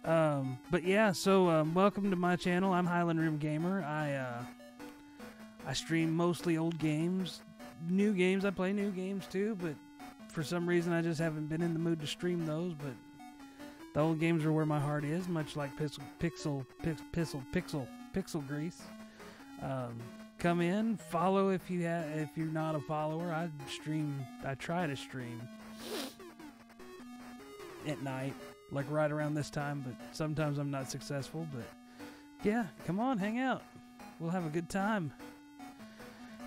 But yeah, so welcome to my channel. I'm Highland Room Gamer. I stream mostly old games, new games. I play new games too, but for some reason I just haven't been in the mood to stream those. But the old games are where my heart is, much like pixel grease. Come in, follow if you're not a follower. I try to stream at night, like right around this time, but sometimes I'm not successful. But yeah, come on, hang out. We'll have a good time.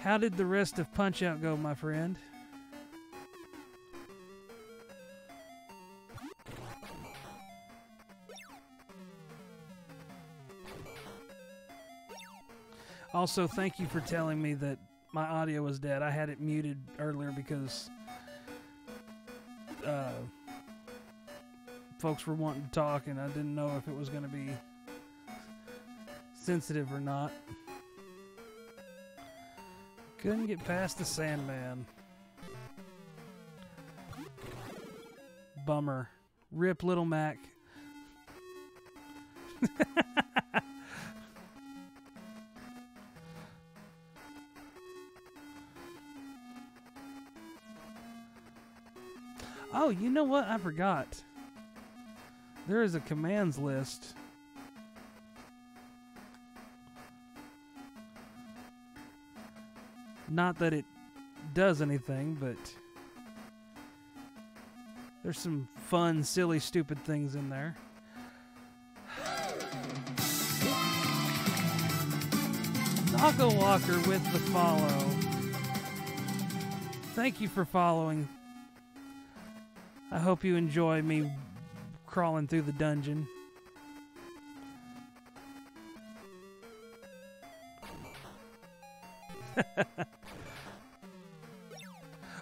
How did the rest of Punch-Out go, my friend? Also, thank you for telling me that my audio was dead. I had it muted earlier because folks were wanting to talk, and I didn't know if it was going to be sensitive or not. Couldn't get past the Sandman. Bummer. Rip Little Mac. Oh, you know what? I forgot. There is a commands list. Not that it does anything, but there's some fun, silly, stupid things in there. Naga Walker with the follow. Thank you for following. I hope you enjoy me crawling through the dungeon.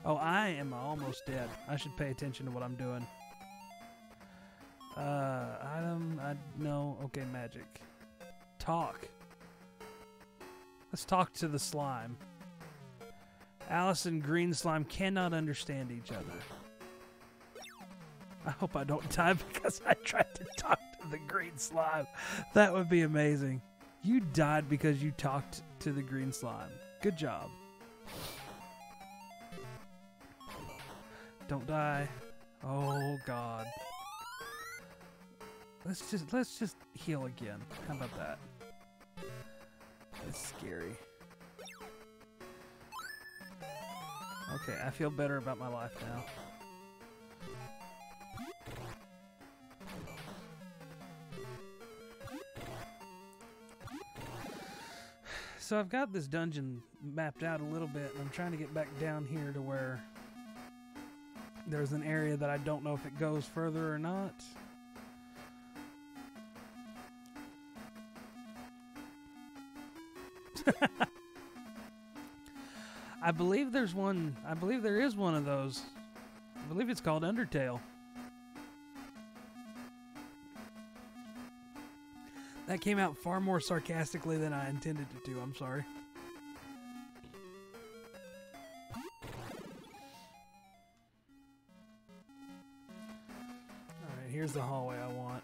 Oh, I am almost dead. I should pay attention to what I'm doing. Item, no, okay, magic. Talk. Let's talk to the slime. Alice and Green Slime cannot understand each other. I hope I don't die because I tried to talk to the green slime. That would be amazing. You died because you talked to the green slime. Good job. Don't die. Oh God. Let's just heal again. How about that? That's scary. Okay, I feel better about my life now. So I've got this dungeon mapped out a little bit, and I'm trying to get back down here to where there's an area that I don't know if it goes further or not. I believe there's one. I believe there is one of those. I believe it's called Undertale. That came out far more sarcastically than I intended it to. I'm sorry. Alright, here's the hallway I want.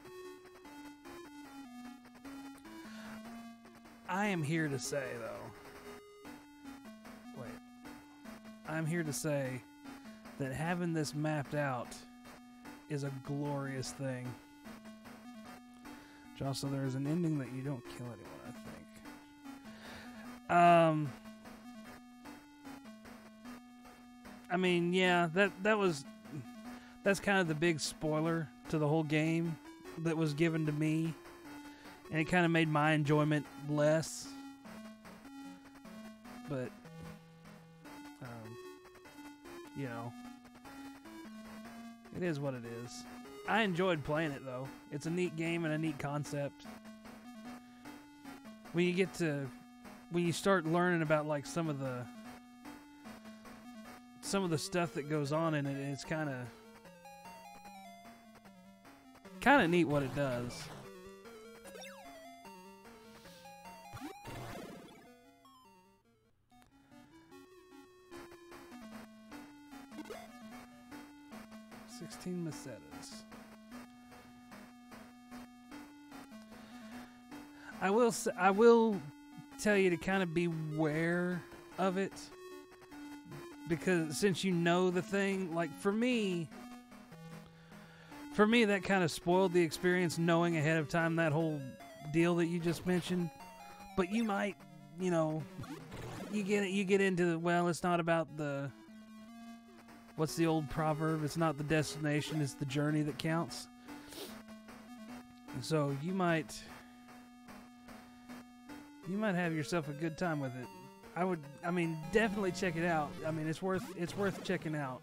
I am here to say, though. Wait. I'm here to say that having this mapped out is a glorious thing. Also, there's an ending that you don't kill anyone, I think. I mean, yeah, that's kind of the big spoiler to the whole game that was given to me, and it kind of made my enjoyment less. But, you know, it is what it is. I enjoyed playing it, though. It's a neat game and a neat concept. When you start learning about like some of the stuff that goes on in it, it's kind of neat what it does. $16 Macetas. I will tell you to kind of beware of it, because since you know the thing, like for me that kind of spoiled the experience, knowing ahead of time that whole deal that you just mentioned. But you might, you know, you get into the, well, it's not about the, what's the old proverb? It's not the destination, it's the journey that counts. And so you might have yourself a good time with it. I mean, definitely check it out. I mean, it's worth checking out.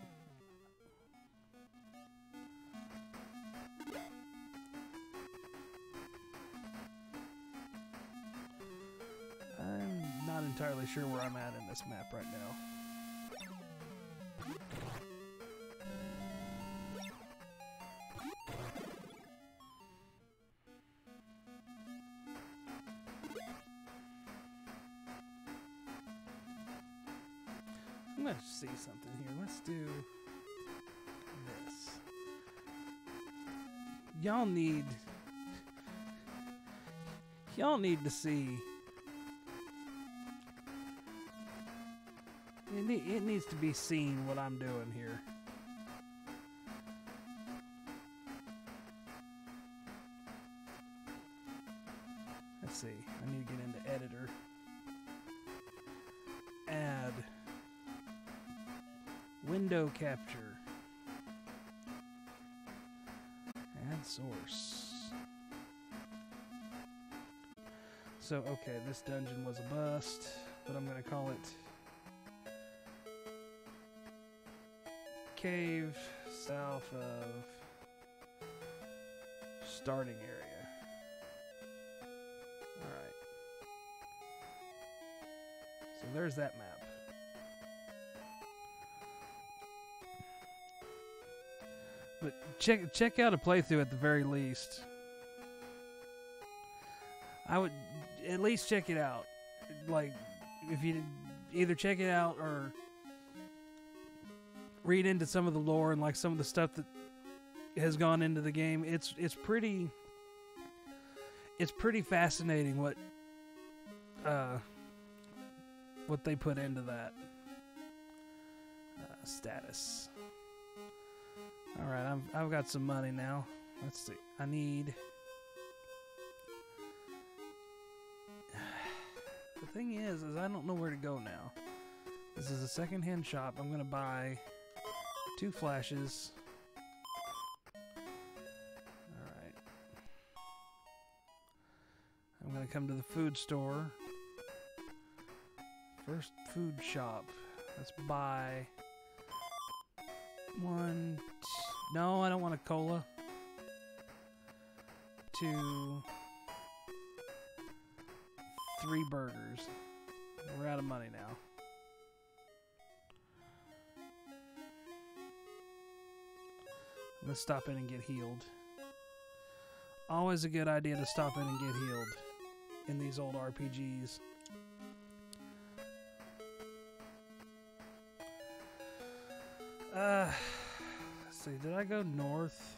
I'm not entirely sure where I'm at in this map right now. I'm gonna see something here. Let's do this. Y'all need to see. It needs to be seen what I'm doing here. Let's see. I need to get into editor. Add window capture. Add source. So, okay, this dungeon was a bust, but I'm going to call it Cave south of starting area. Alright. So there's that map. But check out a playthrough at the very least. I would at least check it out. Like, if you either check it out or read into some of the lore and like some of the stuff that has gone into the game, it's pretty fascinating what they put into that status. All right, I've got some money now. Let's see. I need. The thing is I don't know where to go now. This is a secondhand shop. I'm gonna buy 2 flashes. Alright. I'm gonna come to the food store. First food shop. Let's buy 1. No, I don't want a cola. 2. 3 burgers. We're out of money now. Let's stop in and get healed. Always a good idea to stop in and get healed in these old RPGs. Let's see, did I go north?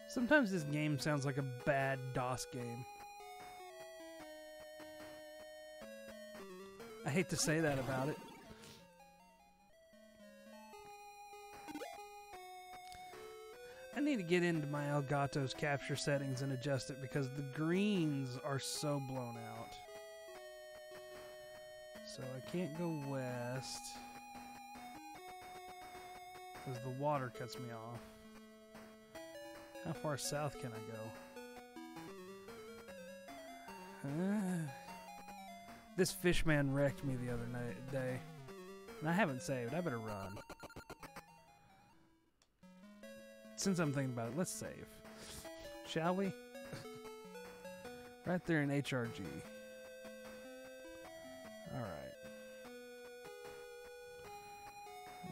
Sometimes this game sounds like a bad DOS game. I hate to say that about it. I need to get into my Elgato's capture settings and adjust it because the greens are so blown out. So I can't go west because the water cuts me off. How far south can I go? This fishman wrecked me the other day. And I haven't saved. I better run. Since I'm thinking about it, let's save. Shall we? Right there in HRG. Alright.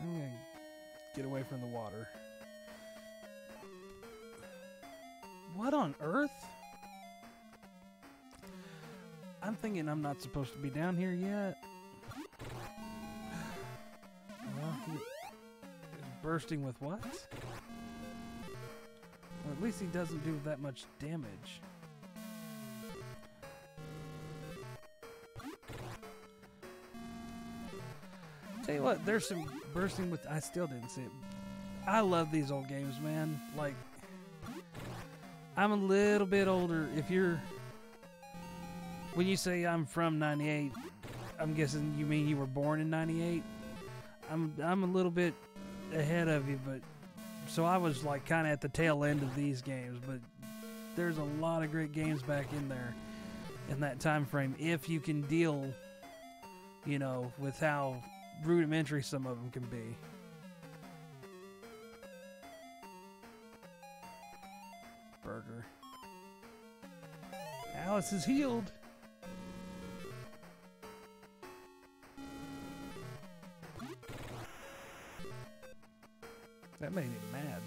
I'm going to get away from the water. What on earth? I'm thinking I'm not supposed to be down here yet. Well, he is bursting with what? Well, at least he doesn't do that much damage. Tell you what, there's some bursting with... I still didn't see it. I love these old games, man. Like, I'm a little bit older. If you're... When you say I'm from 98, I'm guessing you mean you were born in 98? I'm a little bit ahead of you, but... So I was, like, kind of at the tail end of these games, but there's a lot of great games back in there in that time frame. If you can deal, you know, with how rudimentary some of them can be. Burger. Alice is healed. That made him mad.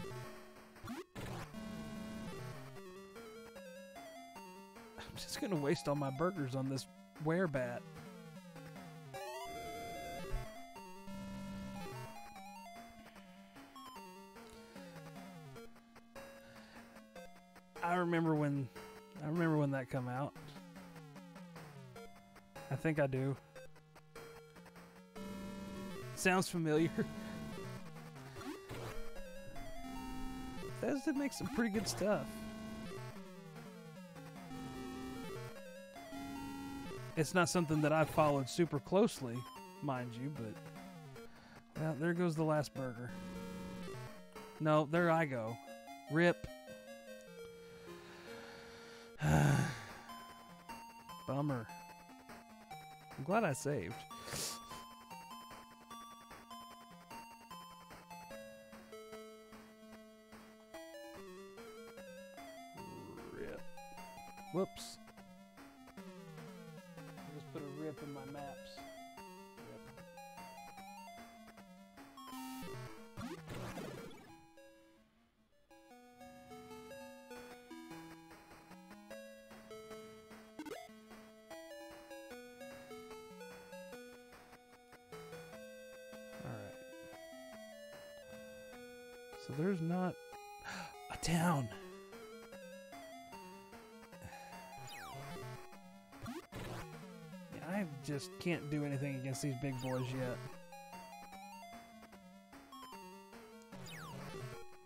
I'm just gonna waste all my burgers on this werebat. I remember when that come out. I think I do. Sounds familiar. Bethesda makes some pretty good stuff. It's not something that I've followed super closely, mind you, but well, there goes the last burger. No, there I go. Rip. Bummer. I'm glad I saved. Rip. Whoops. I just put a rip in my maps. Rip. So there's not a town. Yeah, I just can't do anything against these big boys yet.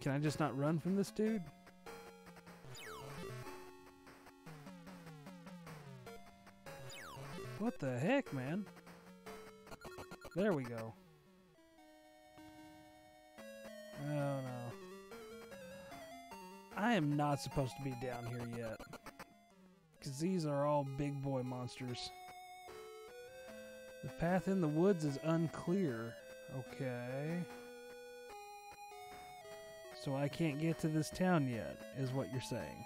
Can I just not run from this dude? What the heck, man? There we go. Oh no. I am not supposed to be down here yet. Because these are all big boy monsters. The path in the woods is unclear. Okay. So I can't get to this town yet, is what you're saying.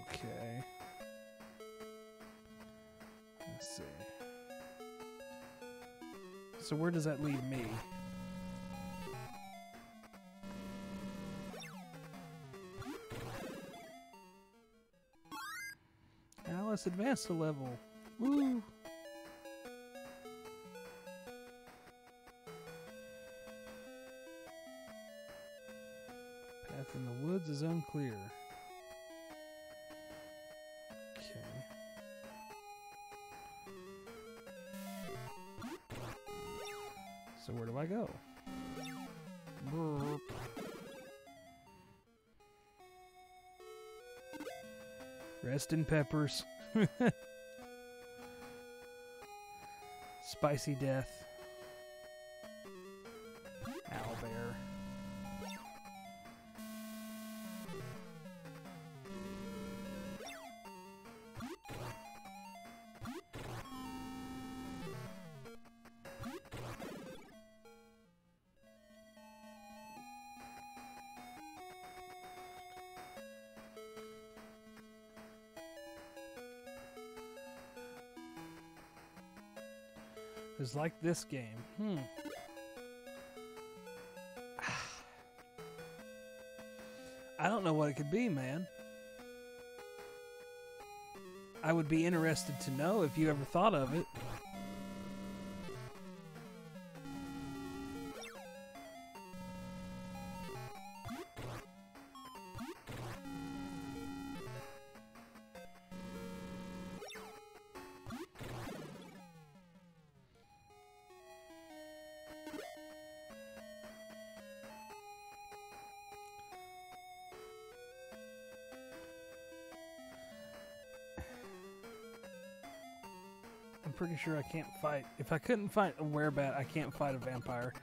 Okay. Let's see. So where does that leave me? Alice advanced a level. Woo! Path in the woods is unclear. Okay. So where do I go? Burp. Rest in peppers. Spicy death. Owlbear. It's like this game. I don't know what it could be, man. I would be interested to know if you ever thought of it. I'm pretty sure I can't fight. If I couldn't fight a werebat, I can't fight a vampire.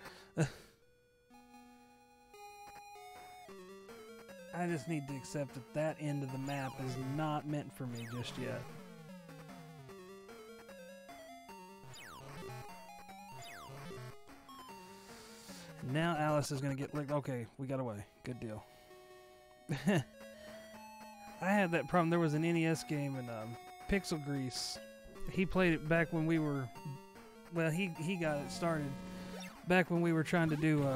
I just need to accept that that end of the map is not meant for me just yet. Now Alice is going to get licked. Okay, we got away. Good deal. I had that problem. There was an NES game in Pixel Grease. He played it back when we were... Well, he got it started back when we were trying to do...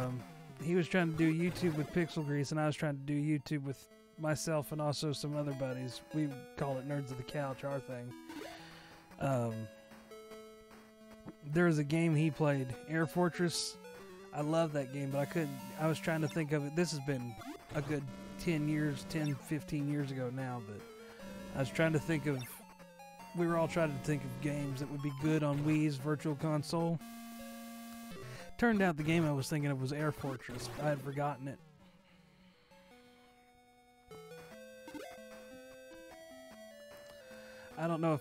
he was trying to do YouTube with Pixel Grease, and I was trying to do YouTube with myself and also some other buddies. We call it Nerds of the Couch, our thing. There was a game he played, Air Fortress. I love that game, but I couldn't... I was trying to think of it. This has been a good 10 years, 10, 15 years ago now, but I was trying to think of... We were all trying to think of games that would be good on Wii's Virtual Console. Turned out the game I was thinking of was Air Fortress. I had forgotten it. I don't know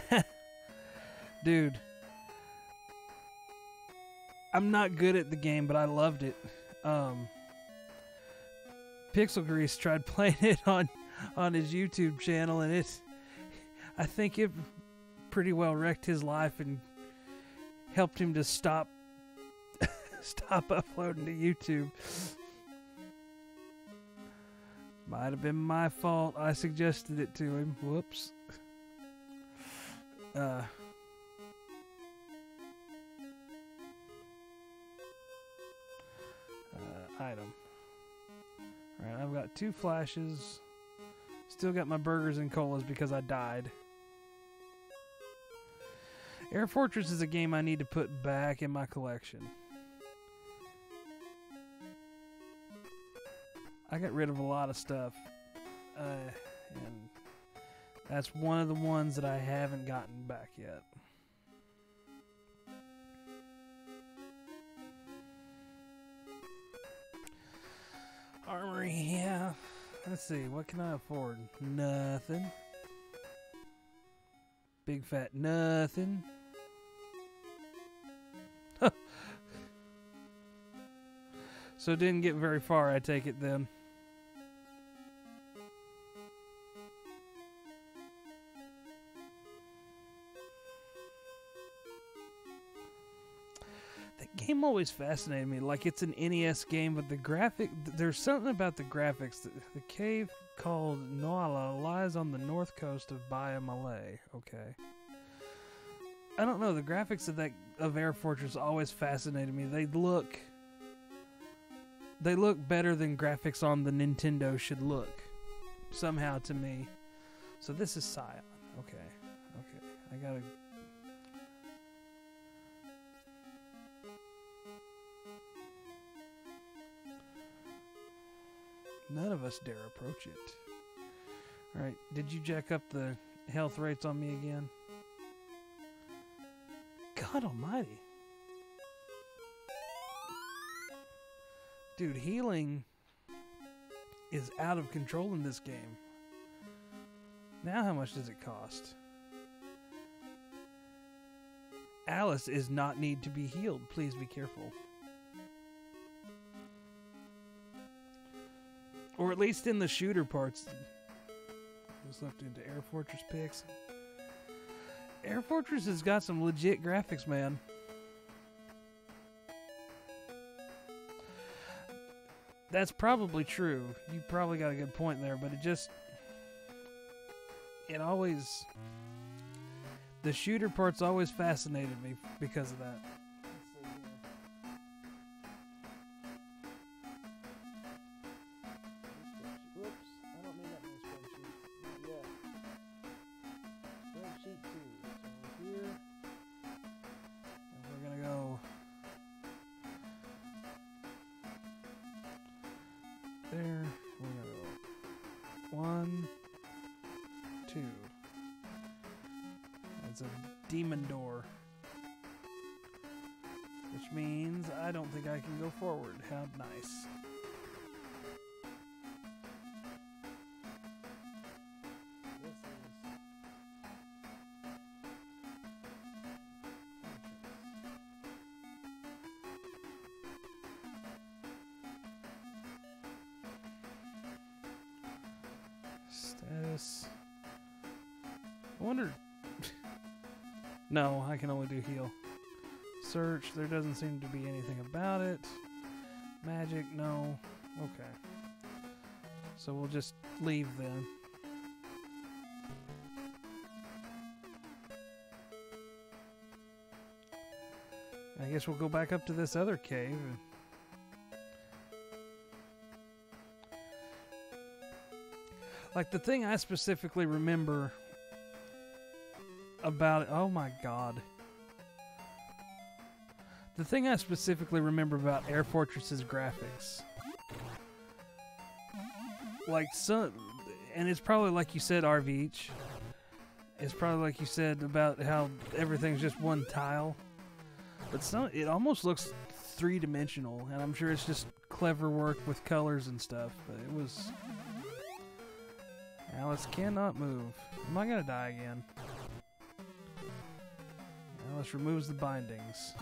if... Dude. I'm not good at the game, but I loved it. Pixel Grease tried playing it on his YouTube channel, and I think it pretty well wrecked his life and helped him to stop uploading to YouTube. Might have been my fault. I suggested it to him. Whoops. Item. Alright, I've got 2 flashes. Still got my burgers and colas because I died. Air Fortress is a game I need to put back in my collection. I got rid of a lot of stuff. And that's one of the ones that I haven't gotten back yet. Armory, yeah. Let's see, what can I afford? Nothing. Big fat nothing. So it didn't get very far, I take it then. Game always fascinated me. Like, it's an NES game, but the graphic... There's something about the graphics. The cave called Noala lies on the north coast of Baia Malay. Okay. I don't know. The graphics of Air Fortress always fascinated me. They look better than graphics on the Nintendo should look. Somehow to me. So this is Scion. Okay. Okay. I gotta... None of us dare approach it. Alright, did you jack up the health rates on me again? God almighty. Dude, healing is out of control in this game. Now how much does it cost? Alice is not need to be healed. Please be careful. Or at least in the shooter parts. Just looked into Air Fortress pics. Air Fortress has got some legit graphics, man. That's probably true. You probably got a good point there, but it always... The shooter parts always fascinated me because of that. Whoops, I don't mean that. 1, 2. That's a demon door. Which means I don't think I can go forward. How nice. Status. I wonder. No, I can only do heal. Search, there doesn't seem to be anything about it. Magic, no. Okay. So we'll just leave then. I guess we'll go back up to this other cave. Like the thing I specifically remember about it. Oh my god. The thing I specifically remember about Air Fortress's graphics, like some, and it's probably like you said, RVH. It's probably like you said about how everything's just one tile, but some it almost looks three-dimensional, and I'm sure it's just clever work with colors and stuff. But it was. Alice cannot move. Am I gonna die again? Alice removes the bindings.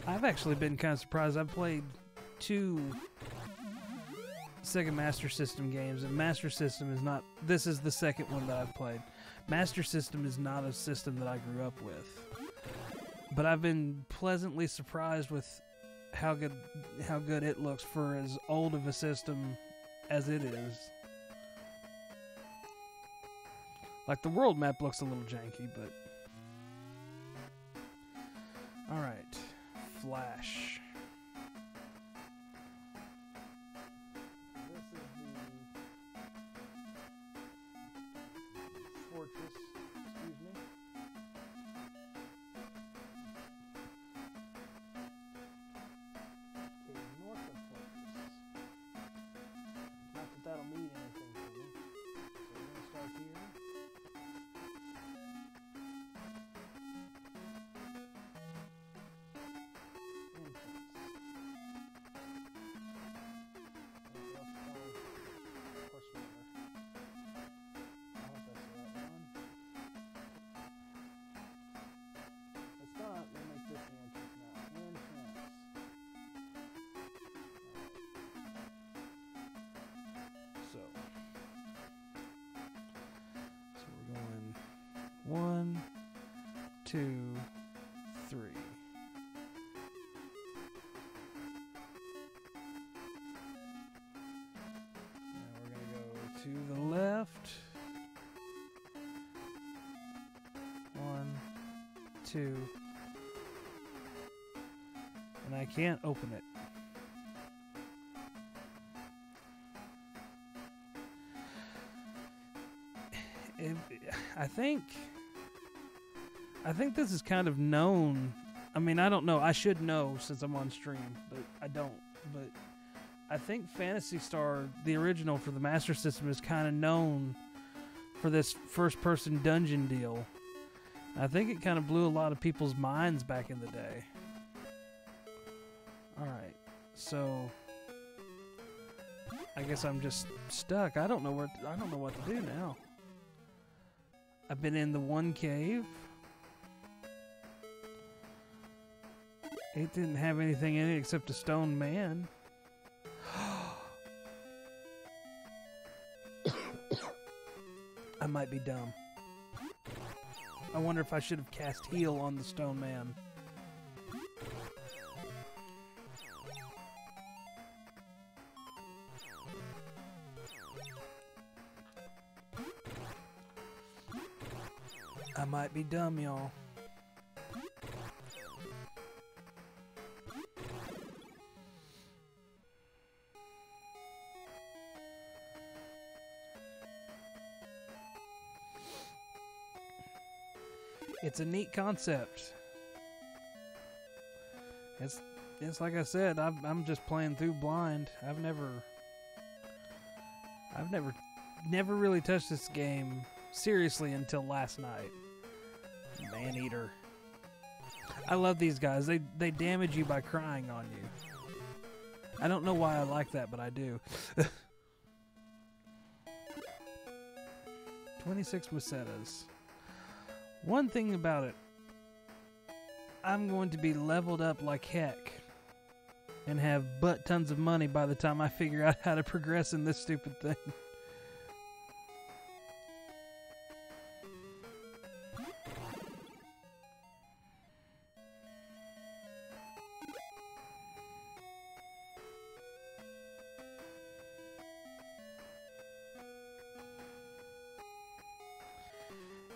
I've actually been kind of surprised. I've played 2 Sega Master System games, and Master System is not... This is the second one that I've played. Master System is not a system that I grew up with. But I've been pleasantly surprised with how good it looks for as old of a system as it is. Like, the world map looks a little janky, but... Alright. Flash. This is the fortress, excuse me. Okay, north of fortress. Not that that'll mean anything for me. So we're going to start here. So we're going 1, 2, 3. Now we're going to go to the left. 1, 2. And I can't open it. I think this is kind of known. I mean, I don't know. I should know since I'm on stream, but I don't. But I think Phantasy Star, the original for the Master System, is kind of known for this first-person dungeon deal. I think it kind of blew a lot of people's minds back in the day. All right, so I guess I'm just stuck. I don't know what to do now. I've been in the one cave. It didn't have anything in it except a stone man. I might be dumb. I wonder if I should have cast heal on the stone man. I might be dumb, y'all. It's a neat concept. It's like I said, I'm just playing through blind. I've never really touched this game seriously until last night. Maneater. I love these guys. They damage you by crying on you. I don't know why I like that, but I do. 26 Macetas. One thing about it, I'm going to be leveled up like heck and have butt tons of money by the time I figure out how to progress in this stupid thing.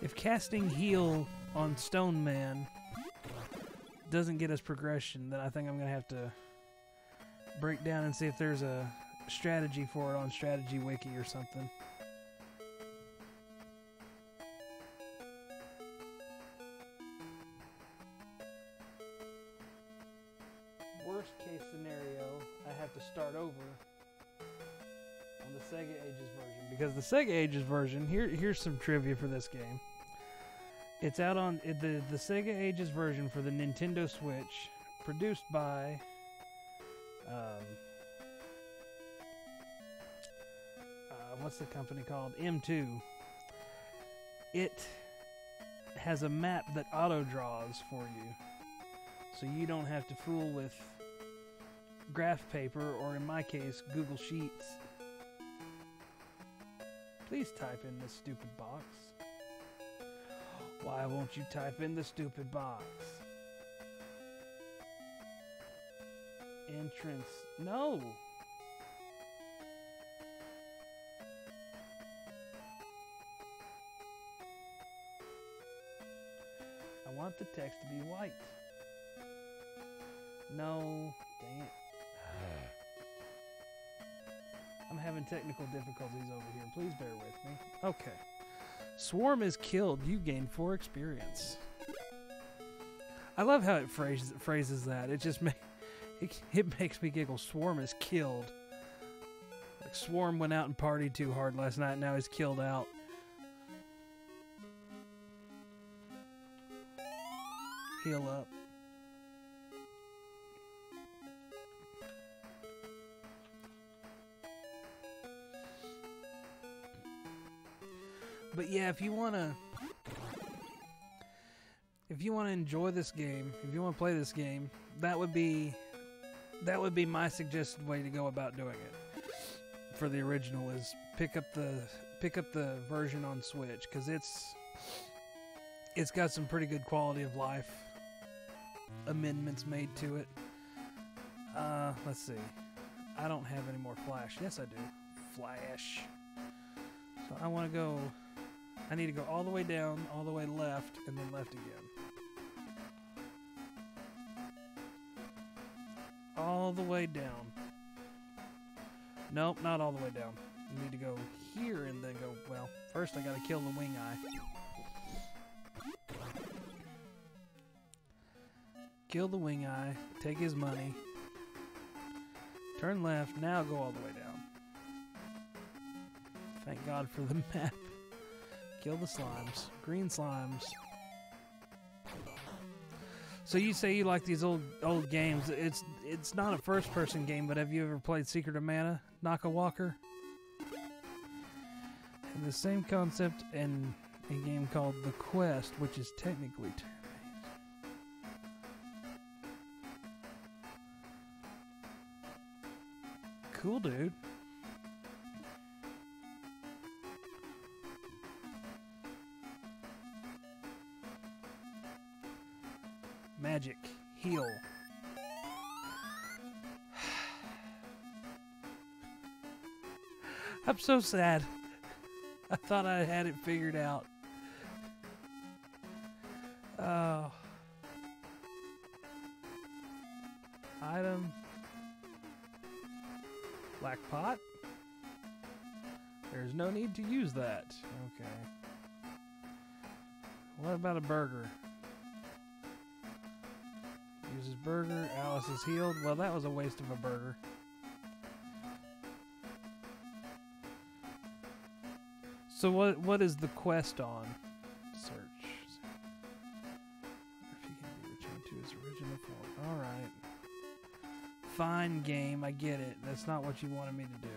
If casting heal on Stone Man doesn't get us progression, then I think I'm going to have to break down and see if there's a strategy for it on Strategy Wiki or something. Worst case scenario, I have to start over on the Sega Ages version. Because the Sega Ages version, here's some trivia for this game. It's out on the Sega Ages version for the Nintendo Switch, produced by what's the company called? M2. It has a map that auto draws for you, so you don't have to fool with graph paper, or in my case, Google Sheets. Please type in this stupid box. Why won't you type in the stupid box? Entrance. No! I want the text to be white. No. Dang it. I'm having technical difficulties over here. Please bear with me. Okay. Swarm is killed. You gain 4 experience. I love how it phrases that. It just it makes me giggle. Swarm is killed. Like Swarm went out and partied too hard last night. Now he's killed out. Heal up. But yeah, if you wanna enjoy this game, if you wanna play this game, that would be my suggested way to go about doing it. For the original is pick up the version on Switch, because it's got some pretty good quality of life amendments made to it. Let's see. I don't have any more flash. Yes, I do. Flash. So I want to go. I need to go all the way down, all the way left, and then left again. All the way down. Nope, not all the way down. I need to go here and then go, well, first I gotta kill the wing eye. Kill the wing eye, take his money, turn left, now go all the way down. Thank God for the map. Kill the slimes. Green slimes. So you say you like these old games. It's not a first-person game, but have you ever played Secret of Mana? Naka Walker? And the same concept in a game called The Quest, which is technically turn-based. Cool, dude. Magic. Heal. I'm so sad. I thought I had it figured out. Oh. Item. Black pot? There's no need to use that. Okay. What about a burger? Uses burger. Alice is healed. Well, that was a waste of a burger. So what is the quest on? Search. If he can be returned to his original form. Alright. Fine game, I get it. That's not what you wanted me to do.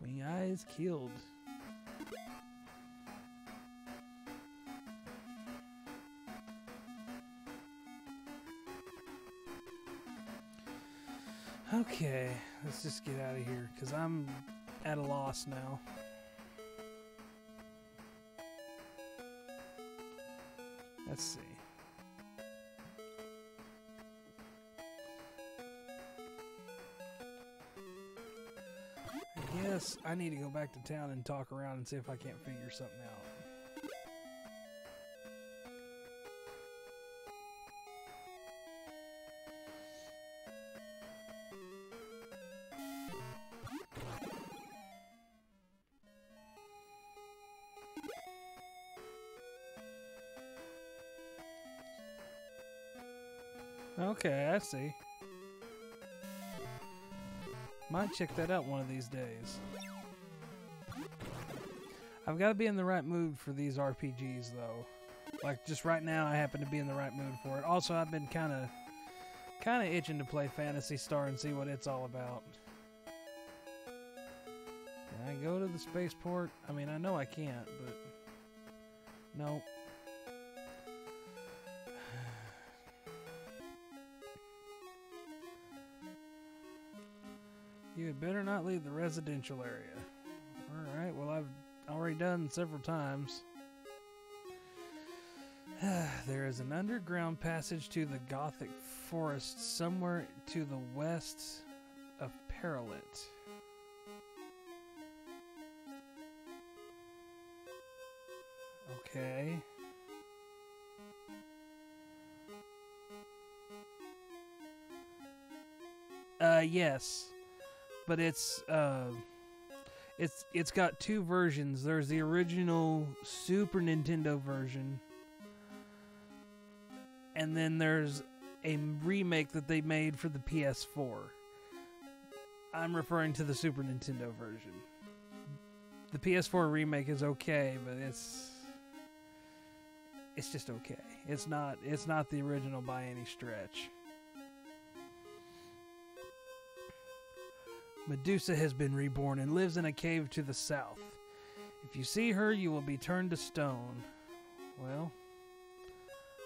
Wing Eyes killed. Okay, let's just get out of here, because I'm at a loss now. Let's see. I guess I need to go back to town and talk around and see if I can't figure something out. Okay, I see. Might check that out one of these days. I've got to be in the right mood for these RPGs, though. Like, just right now, I happen to be in the right mood for it. Also, I've been kind of itching to play Phantasy Star and see what it's all about. Can I go to the spaceport? I mean, I know I can't, but... Nope. You had better not leave the residential area. Alright, well I've already done several times. There is an underground passage to the Gothic forest somewhere to the west of Paralit. Okay. Yes. But it's got two versions. There's the original Super Nintendo version, and then there's a remake that they made for the PS4. I'm referring to the Super Nintendo version. The PS4 remake is okay, but it's just okay. It's not the original by any stretch. Medusa has been reborn and lives in a cave to the south. If you see her, you will be turned to stone. Well,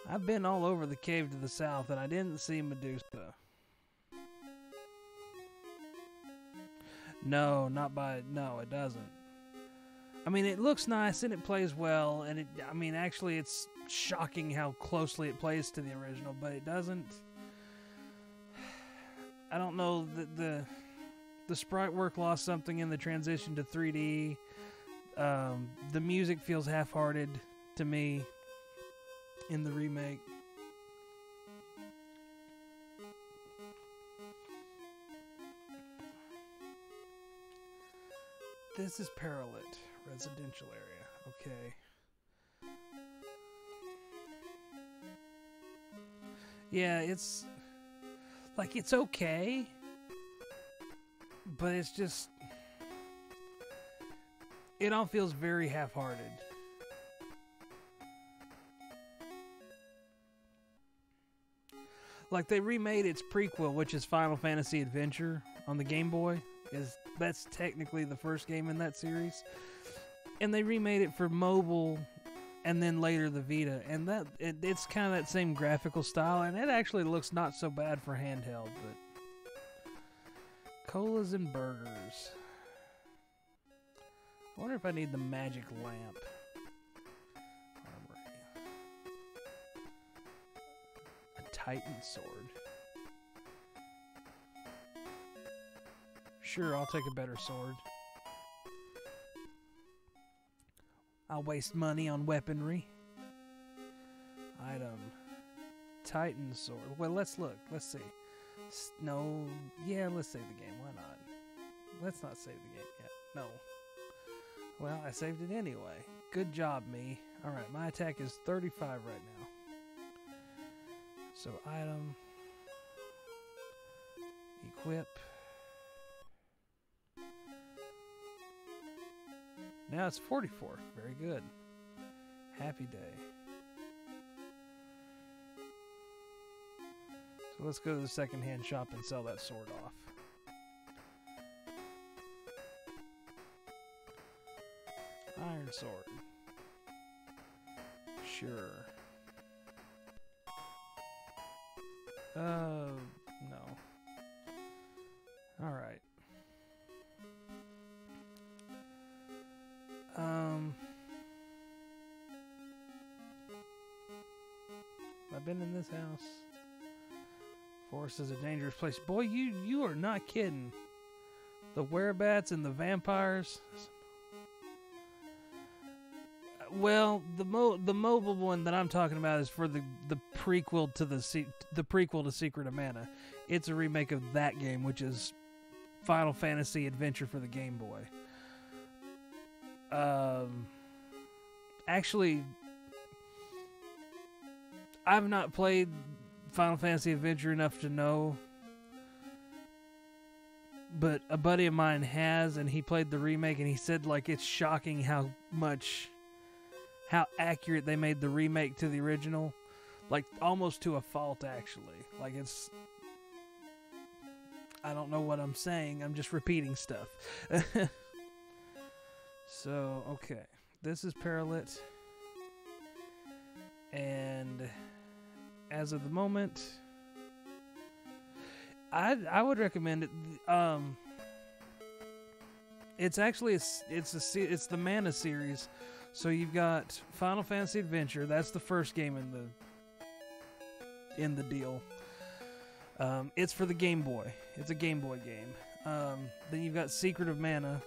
I've been all over the cave to the south, and I didn't see Medusa. No, it doesn't. I mean, it looks nice, and it plays well, and actually, it's shocking how closely it plays to the original, but it doesn't... I don't know, the sprite work lost something in the transition to 3D. The music feels half-hearted to me in the remake. This is Paralit, residential area. Okay. Yeah, it's okay. But it's just... It all feels very half-hearted. Like, they remade its prequel, which is Final Fantasy Adventure, on the Game Boy. That's technically the first game in that series. And they remade it for mobile, and then later the Vita. And it's kind of that same graphical style, and it actually looks not so bad for handheld, but... Colas and burgers. I wonder if I need the magic lamp. Armory. A Titan sword. Sure, I'll take a better sword. I'll waste money on weaponry. Item. Titan sword. Well, let's look. Let's see. No. Yeah, let's save the game. Why not? Let's not save the game yet. No. Well, I saved it anyway. Good job, me. Alright, my attack is 35 right now. So, item. Equip. Now it's 44. Very good. Happy day. So let's go to the secondhand shop and sell that sword off. Iron sword. Sure. No. Alright. I've been in this house. Forest is a dangerous place. Boy, you are not kidding. The werebats and the vampires. Well, the mobile one that I'm talking about is for the prequel to the prequel to Secret of Mana. It's a remake of that game, which is Final Fantasy Adventure for the Game Boy. Actually, I've not played Final Fantasy Adventure enough to know, but a buddy of mine has, and he played the remake, and he said like it's shocking how accurate they made the remake to the original, like almost to a fault actually. Like it's, I don't know what I'm saying, I'm just repeating stuff. So, okay, this is Paralit, and as of the moment, I would recommend it. It's actually it's the Mana series. So you've got Final Fantasy Adventure. That's the first game in the deal. It's for the Game Boy. It's a Game Boy game. Then you've got Secret of Mana,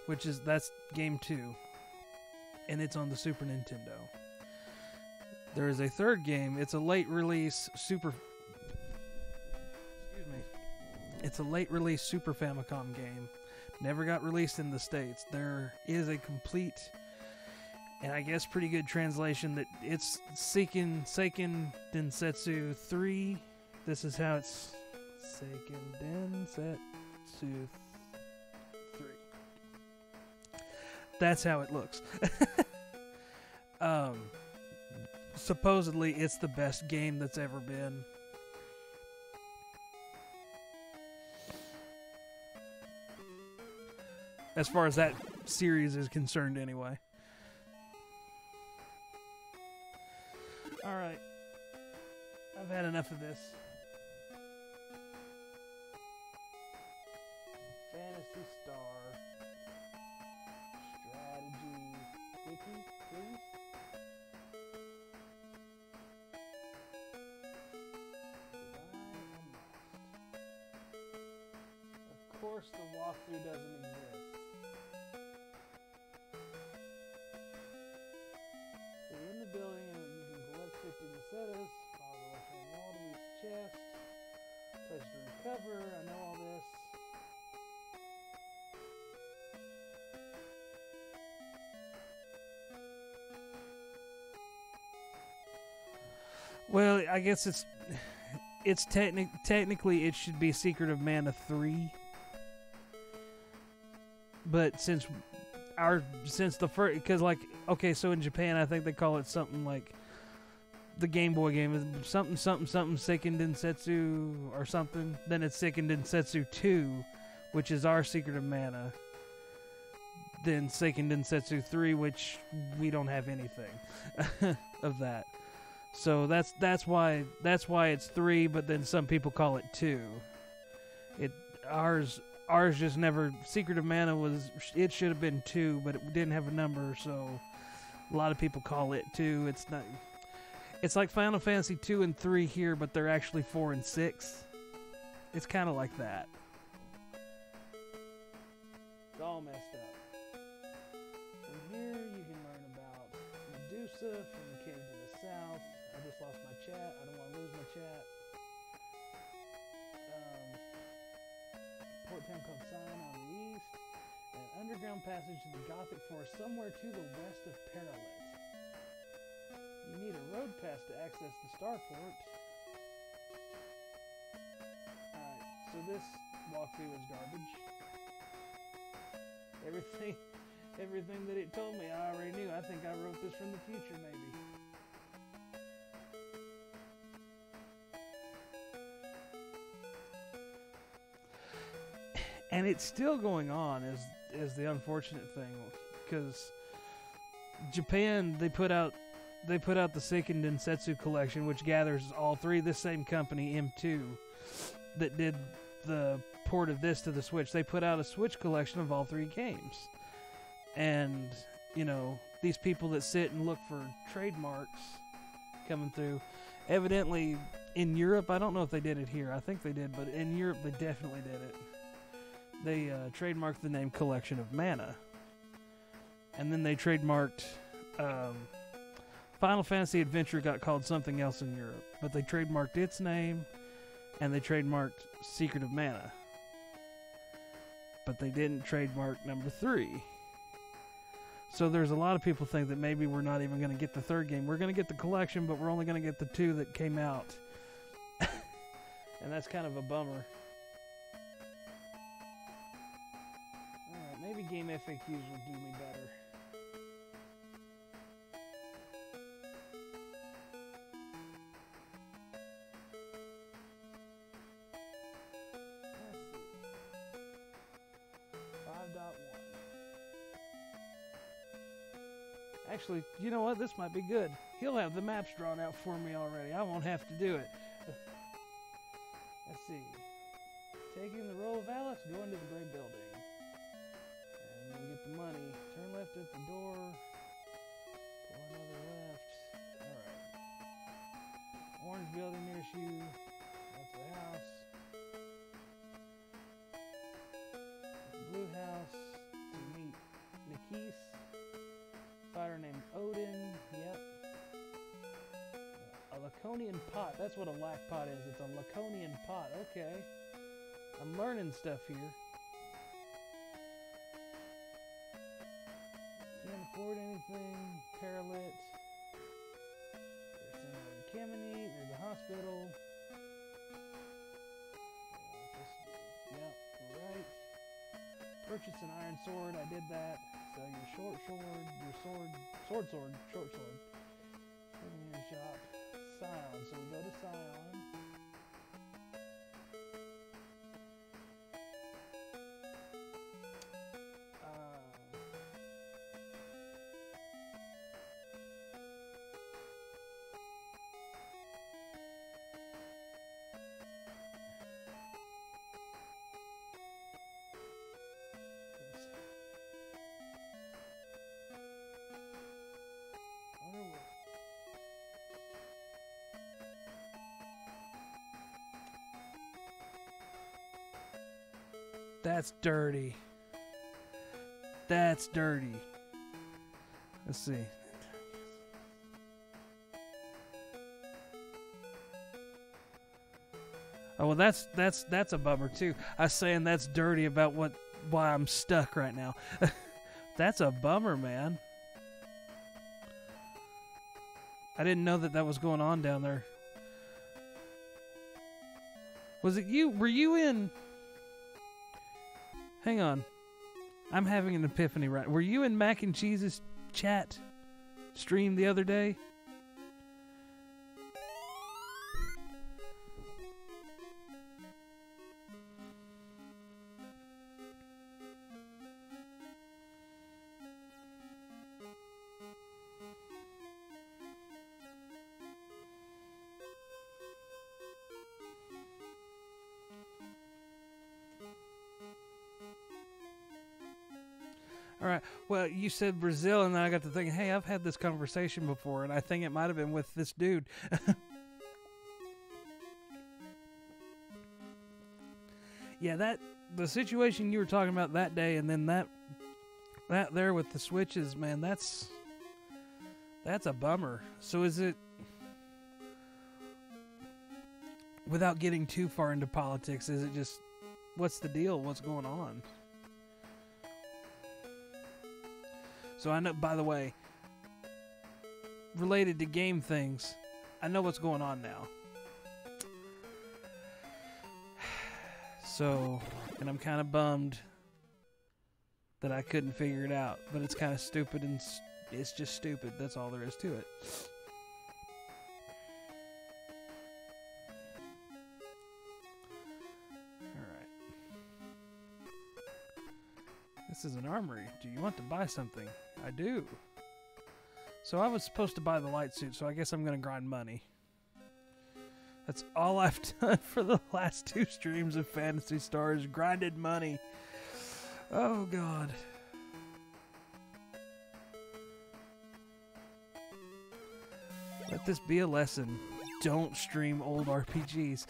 that's game 2, and it's on the Super Nintendo. There is a third game. It's a late release It's a late release Super Famicom game. Never got released in the States. There is a complete, and I guess pretty good translation, that it's Seiken Densetsu 3. This is how it's Seiken Densetsu 3. That's how it looks. Supposedly it's the best game that's ever been. As far as that series is concerned anyway. Alright. I've had enough of this. Phantasy Star. Strategy. Wiki, please? Of course the walkthrough doesn't exist. So you're in the building and you can collect 50 pesetas, follow the left-hand wall to reach the chest, place to recover, I know all this. Well, I guess it's technically it should be Secret of Mana 3. But since the first, because like, okay, so in Japan I think they call it something like the Game Boy game is something Seiken Densetsu or something. Then it's Seiken Densetsu 2, which is our Secret of Mana. Then Seiken Densetsu 3, which we don't have anything of that. So that's why it's 3, but then some people call it 2. Ours just never, Secret of Mana it should have been 2, but it didn't have a number, so a lot of people call it 2. It's like Final Fantasy 2 and 3 here, but they're actually 4 and 6. It's kind of like that. It's all messed up. From here you can learn about almost lost my chat. I don't want to lose my chat. Port town called Sion on the east. And an underground passage to the Gothic Forest somewhere to the west of Paralit. You need a road pass to access the starport. Alright, so this walkthrough is garbage. Everything that it told me I already knew. I think I wrote this from the future, maybe. And it's still going on is the unfortunate thing, because Japan, they put out the Seiken Densetsu collection, which gathers all three. This same company, M2, that did the port of this to the Switch, they put out a Switch collection of all three games. And, you know, these people that sit and look for trademarks coming through, evidently in Europe, I don't know if they did it here, I think they did, but in Europe they definitely did it. They trademarked the name Collection of Mana. And then they trademarked Final Fantasy Adventure got called something else in Europe, but they trademarked its name, and they trademarked Secret of Mana. But they didn't trademark number 3. So there's a lot of people think that maybe we're not even going to get the third game. We're going to get the collection, but we're only going to get the 2 that came out. And that's kind of a bummer. Alright, maybe game FAQs will do me better. Actually, you know what? This might be good. He'll have the maps drawn out for me already. I won't have to do it. Let's see. Taking the role of Alice, go into the gray building. And we'll get the money. Turn left at the door. Pull another left. Alright. Orange building nearest you. That's the house. Blue house to meet Nikis. Fighter named Odin, yep. A Laconian pot, that's what a lac pot is. It's a Laconian pot, okay. I'm learning stuff here. Can't afford anything, Paralit. There's some Kamini, there's a hospital. Yep, right. Purchase an iron sword, I did that. So your short sword, short sword. Put in your shop. Scion, so we go to Scion. That's dirty. That's dirty. Let's see. Oh, well, that's a bummer too. I was saying that's dirty about why I'm stuck right now. That's a bummer, man. I didn't know that was going on down there. Was it you? Were you in? Hang on. I'm having an epiphany right. Were you in Mac and Cheese's chat stream the other day? All right. Well, you said Brazil, and then I got to thinking, hey, I've had this conversation before, and I think it might have been with this dude. Yeah, the situation you were talking about that day, and then that there with the switches, man, that's a bummer. So is it? without getting too far into politics, is it just, what's the deal? What's going on? So I know, by the way, related to game things, I know what's going on now. So, and I'm kind of bummed that I couldn't figure it out, but it's kind of stupid, and it's just stupid. That's all there is to it. Alright. This is an armory. Do you want to buy something? I do. So I was supposed to buy the light suit, so I guess I'm going to grind money. That's all I've done for the last 2 streams of Phantasy Stars. Grinded money. Oh, God. Let this be a lesson. Don't stream old RPGs.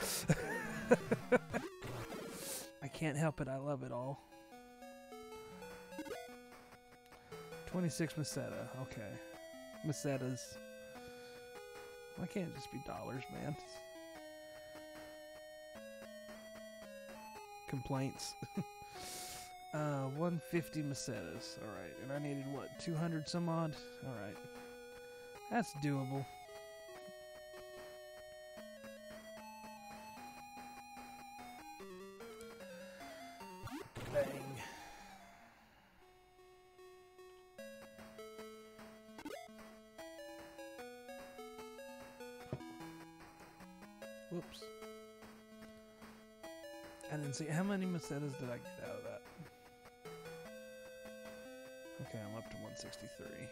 I can't help it. I love it all. 26 Meseta. Okay. Mesetas. Why can't it just be dollars, man? Complaints. 150 Mesetas. Alright. And I needed, what, 200 some odd? Alright. That's doable. Bang. Whoops. I didn't see. How many Mesetas did I get out of that? Okay, I'm up to 163.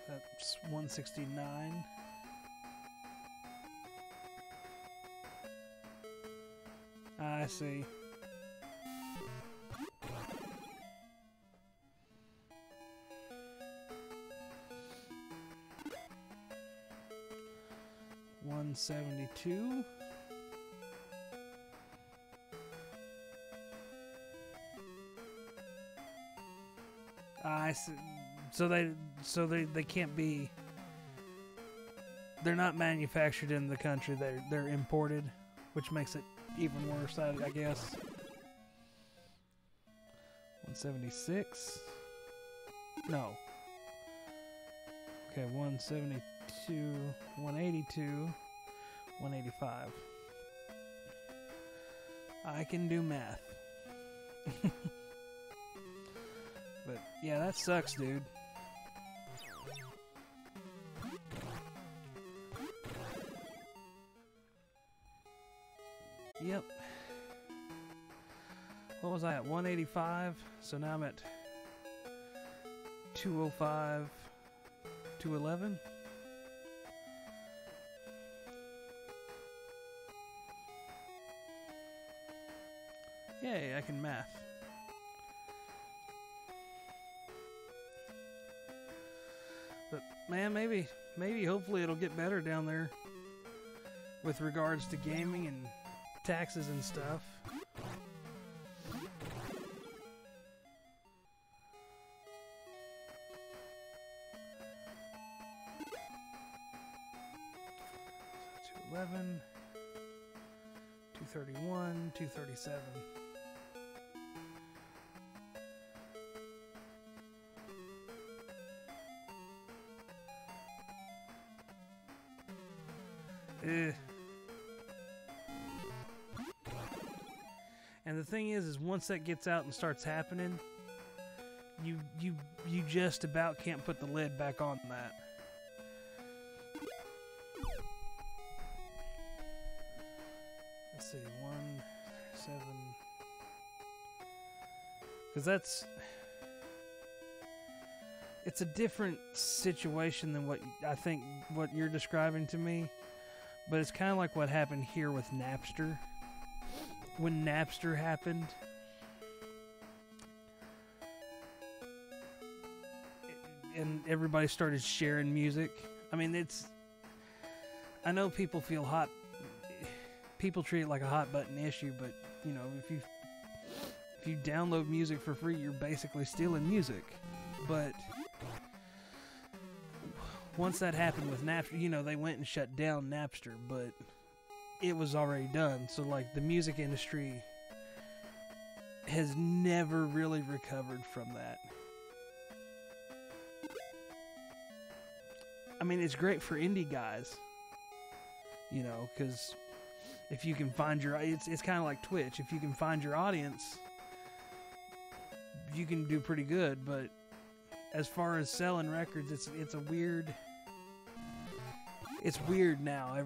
That's 169. I see. $172. I see. So they can't be. They're not manufactured in the country. They're imported, which makes it even worse, I guess. 176. No. Okay, 172, 182, 185. I can do math. But yeah, that sucks, dude. Yep. What was I at? 185. So now I'm at 205, 211. Yay, I can math. But man, maybe hopefully it'll get better down there with regards to gaming and taxes and stuff. So 211, 231, 237. And the thing is once that gets out and starts happening, you just about can't put the lid back on that. Let's see, 1, 7, because it's a different situation than what I think what you're describing to me, but it's kind of like what happened here with Napster. When Napster happened, and everybody started sharing music. I mean, I know people feel hot. People treat it like a hot button issue, but you know, if you download music for free, you're basically stealing music. But once that happened with Napster, you know, they went and shut down Napster, but it was already done. So like the music industry has never really recovered from that. I mean, it's great for indie guys, you know, because if you can find it's kind of like Twitch. If you can find your audience, you can do pretty good. But as far as selling records, it's weird now,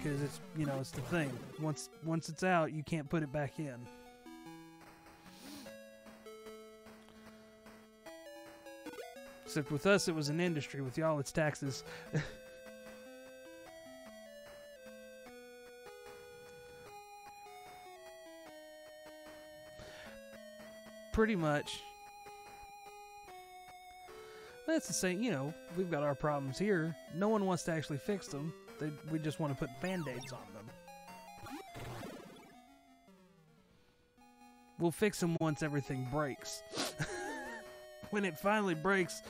because it's, you know, it's the thing. Once it's out, you can't put it back in. Except with us, it was an industry. With y'all, it's taxes. Pretty much. That's the same, you know, we've got our problems here. No one wants to actually fix them. We just want to put band-aids on them. We'll fix them once everything breaks. When it finally breaks,